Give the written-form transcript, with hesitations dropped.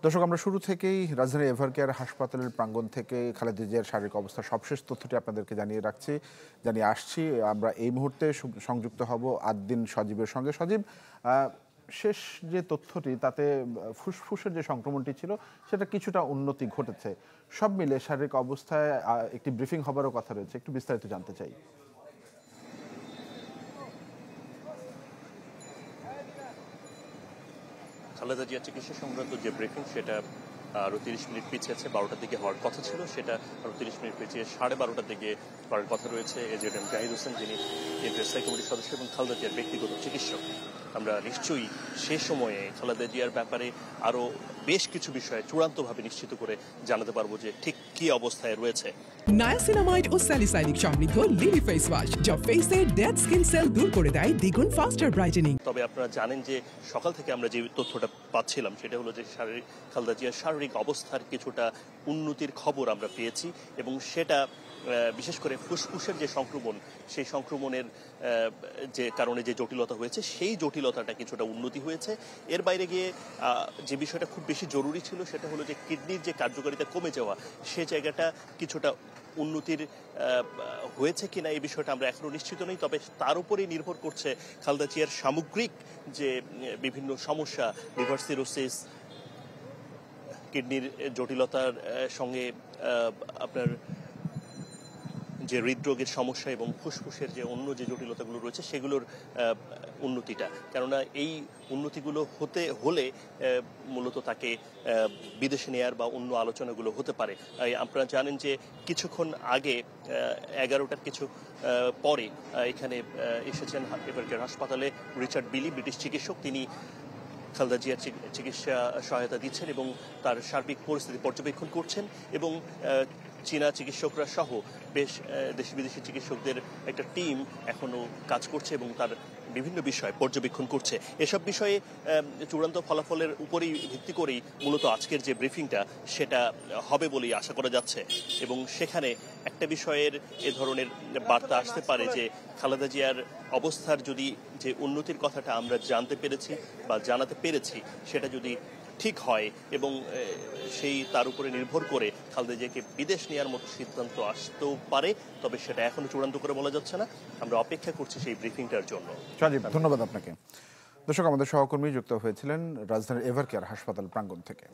দর্শক, আমরা শুরু থেকেই রাজধানীর এভারকেয়ার হাসপাতালের প্রাঙ্গণ থেকে খালেদা জিয়ার শারীরিক অবস্থার সবশেষ তথ্যটি আপনাদেরকে জানিয়ে আসছি। আমরা এই মুহূর্তে সংযুক্ত হব আদ্দিন সজীবের সঙ্গে। সজীব, শেষ যে তথ্যটি তাতে ফুসফুসের যে সংক্রমণটি ছিল সেটা কিছুটা উন্নতি ঘটেছে। সব মিলে শারীরিক অবস্থায় একটি ব্রিফিং হবারও কথা রয়েছে, একটু বিস্তারিত জানতে চাই। খালেদা জিয়া চিকিৎসা সংক্রান্ত যে ব্রিফিং সেটা আরও 30 মিনিট পিছিয়েছে। 12টার দিকে হওয়ার কথা ছিল, সেটা আরও 30 মিনিট পিছিয়ে 12:30টার দিকে করার কথা রয়েছে। এজেডএম জাহিদ হোসেন, যিনি স্থায়ী কমিটির সদস্য এবং খালেদা জিয়ার ব্যক্তিগত চিকিৎসক, আমরা নিশ্চয়ই সে সময়ে খালেদা জিয়ার ব্যাপারে আরও বেশ কিছু বিষয়ে চূড়ান্তভাবে নিশ্চিত করে জানাতে পারবো যে ঠিক কি অবস্থায় রয়েছে। নায়াসিনামাইড ও স্যালিসাইলিক সমৃদ্ধ লিলি ফেস ওয়াশ, যা ফেসের ডেড স্কিন সেল দূর করে দেয় দ্বিগুণ ফাস্টার ব্রাইটেনিং। তবে আপনারা জানেন যে সকাল থেকে আমরা যে তথ্যটা পাচ্ছিলাম সেটা হলো যে খালেদা জিয়ার শারীরিক অবস্থার কিছুটা উন্নতির খবর আমরা পেয়েছি, এবং সেটা বিশেষ করে ফুসফুসের যে সংক্রমণ, সেই সংক্রমণের যে কারণে যে জটিলতা হয়েছে সেই জটিলতাটা কিছুটা উন্নতি হয়েছে। এর বাইরে গিয়ে যে বিষয়টা খুব বেশি জরুরি ছিল সেটা হলো যে কিডনির যে কার্যকারিতা কমে যাওয়া, সে জায়গাটা কিছুটা উন্নতির হয়েছে কিনা এই বিষয়টা আমরা এখনো নিশ্চিত নই। তবে তার উপরেই নির্ভর করছে খালেদা জিয়ার সামগ্রিক যে বিভিন্ন সমস্যা, লিভার সিরোসিস, কিডনির জটিলতার সঙ্গে আপনার যে হৃদরোগের সমস্যা এবং ফুসফুসের যে অন্য যে জটিলতাগুলো রয়েছে সেগুলোর উন্নতিটা। কেননা এই উন্নতিগুলো হতে হলে মূলত তাকে বিদেশে নেয়ার বা অন্য আলোচনাগুলো হতে পারে। আপনারা জানেন যে কিছুক্ষণ আগে 11টার কিছু পরে এখানে এসেছেন এভারকেয়ার হাসপাতালে রিচার্ড বিলি, ব্রিটিশ চিকিৎসক। তিনি খালেদা জিয়ার চিকিৎসা সহায়তা দিচ্ছেন এবং তার সার্বিক পরিস্থিতি পর্যবেক্ষণ করছেন, এবং চীনা চিকিৎসকরা সহ বেশ দেশি বিদেশি চিকিৎসকদের একটা টিম এখনো কাজ করছে এবং তার বিভিন্ন বিষয় পর্যবেক্ষণ করছে। এসব বিষয়ে চূড়ান্ত ফলাফলের উপরেই ভিত্তি করেই মূলত আজকের যে ব্রিফিংটা সেটা হবে বলেই আশা করা যাচ্ছে, এবং সেখানে একটা বিষয়ের এ ধরনের বার্তা আসতে পারে যে খালেদা জিয়ার অবস্থার যদি যে উন্নতির কথাটা আমরা জানতে পেরেছি বা জানাতে পেরেছি সেটা যদি ঠিক হয় এবং সেই তার উপরে নির্ভর করে খালেদা জিয়াকে বিদেশ নেওয়ার মতো সিদ্ধান্ত আসতেও পারে। তবে সেটা এখনো চূড়ান্ত করে বলা যাচ্ছে না, আমরা অপেক্ষা করছি সেই ব্রিফিংটার জন্য। সজীব, ধন্যবাদ আপনাকে। দর্শক, আমাদের সহকর্মী যুক্ত হয়েছিলেন রাজধানীর এভারকেয়ার হাসপাতাল প্রাঙ্গণ থেকে।